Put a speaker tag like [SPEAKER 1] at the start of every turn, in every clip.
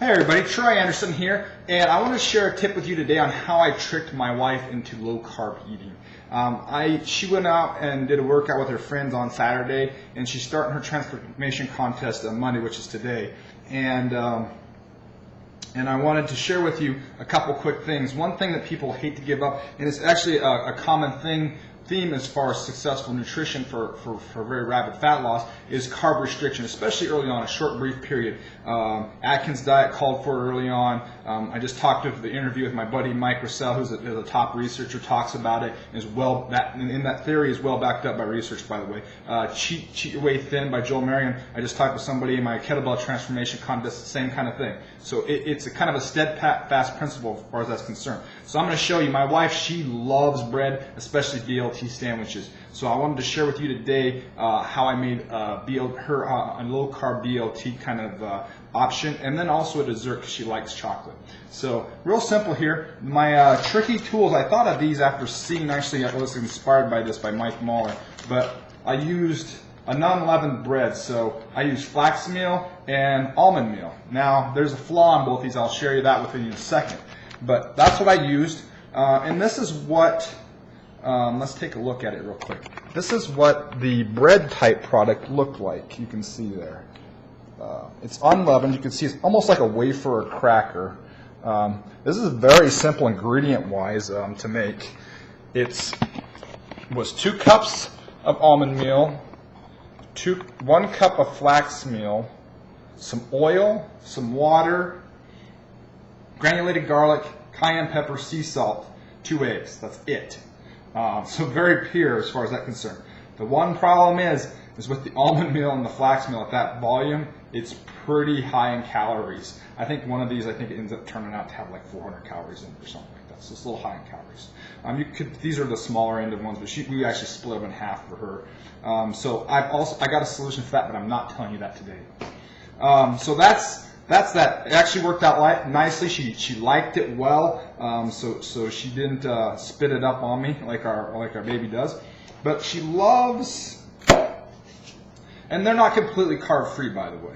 [SPEAKER 1] Hey everybody, Troy Anderson here, and I want to share a tip with you today on how I tricked my wife into low carb eating. She went out and did a workout with her friends on Saturday, and she's starting her transformation contest on Monday, which is today. And I wanted to share with you a couple quick things. One thing that people hate to give up, and it's actually a common theme as far as successful nutrition for very rapid fat loss, is carb restriction, especially early on, a short brief period. Atkins diet called for it early on. I just talked with the interview with my buddy Mike Russell, who's a top researcher, talks about it, and that theory is well backed up by research, by the way. Cheat Your Way Thin by Joel Marion. I just talked with somebody in my kettlebell transformation contest, the same kind of thing. So it's a kind of a steadfast principle as far as that's concerned. So I'm going to show you. My wife, she loves bread, especially BLT sandwiches. So I wanted to share with you today how I made her a low carb BLT kind of option, and then also a dessert because she likes chocolate. So real simple here. My tricky tools, I thought of these after seeing, actually I was inspired by this by Mike Mahler, but I used a non-leavened bread, so I used flax meal and almond meal. Now there's a flaw in both these, I'll share you that with you in a second, but that's what I used, and this is what let's take a look at it real quick. This is what the bread type product looked like. You can see there. It's unleavened. You can see it's almost like a wafer or cracker. This is very simple ingredient-wise to make. It was 2 cups of almond meal, 1 cup of flax meal, some oil, some water, granulated garlic, cayenne pepper, sea salt, 2 eggs. That's it. So very pure as far as that's concerned. The one problem is with the almond meal and the flax meal at that volume, it's pretty high in calories. I think one of these, it ends up turning out to have like 400 calories in it or something like that. So it's a little high in calories. These are the smaller end of ones, but we actually split them in half for her. So I got a solution for that, but I'm not telling you that today. So that's that. It actually worked out nicely. She liked it well, so she didn't spit it up on me like our baby does. But she loves, and they're not completely carb free, by the way.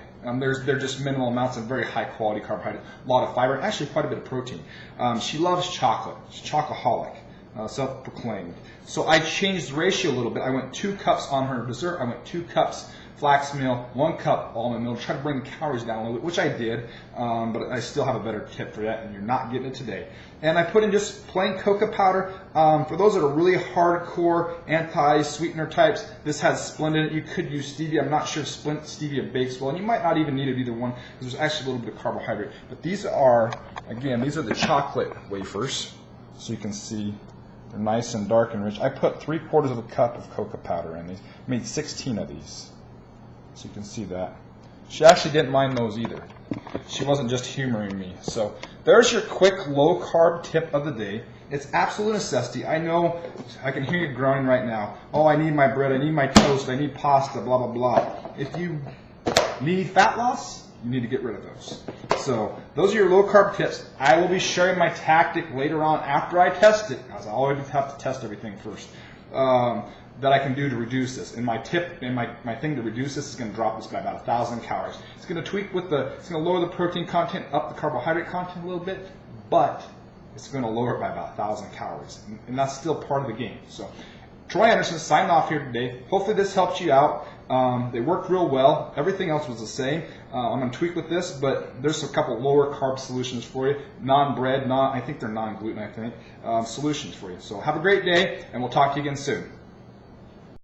[SPEAKER 1] They're just minimal amounts of very high quality carbohydrate, a lot of fiber, and actually quite a bit of protein. She loves chocolate. She's chocoholic, self-proclaimed. So I changed the ratio a little bit. I went 2 cups on her dessert. I went 2 cups flax meal, 1 cup almond milk, try to bring the calories down a little bit, which I did, but I still have a better tip for that, and you're not getting it today. And I put in just plain cocoa powder. For those that are really hardcore anti-sweetener types, this has Splenda in it. You could use stevia. I'm not sure if stevia bakes well, and you might not even need it either one, because there's actually a little bit of carbohydrate. But these are, again, these are the chocolate wafers, so you can see they're nice and dark and rich. I put 3/4 of a cup of cocoa powder in these. I made 16 of these. So you can see that. She actually didn't mind those either. She wasn't just humoring me. So there's your quick low carb tip of the day. It's absolute necessity. I know, I can hear you groaning right now. Oh, I need my bread, I need my toast, I need pasta, blah, blah, blah. If you need fat loss, you need to get rid of those. So those are your low carb tips. I will be sharing my tactic later on after I test it, as I always have to test everything first. That I can do to reduce this. And my tip and my thing to reduce this is going to drop this by about 1,000 calories. It's going to tweak it's going to lower the protein content, up the carbohydrate content a little bit, but it's going to lower it by about 1,000 calories. And that's still part of the game. So Troy Anderson signing off here today. Hopefully this helped you out. They worked real well. Everything else was the same. I'm going to tweak with this, but there's a couple lower carb solutions for you. Non-bread, I think they're non-gluten, solutions for you. So have a great day, and we'll talk to you again soon.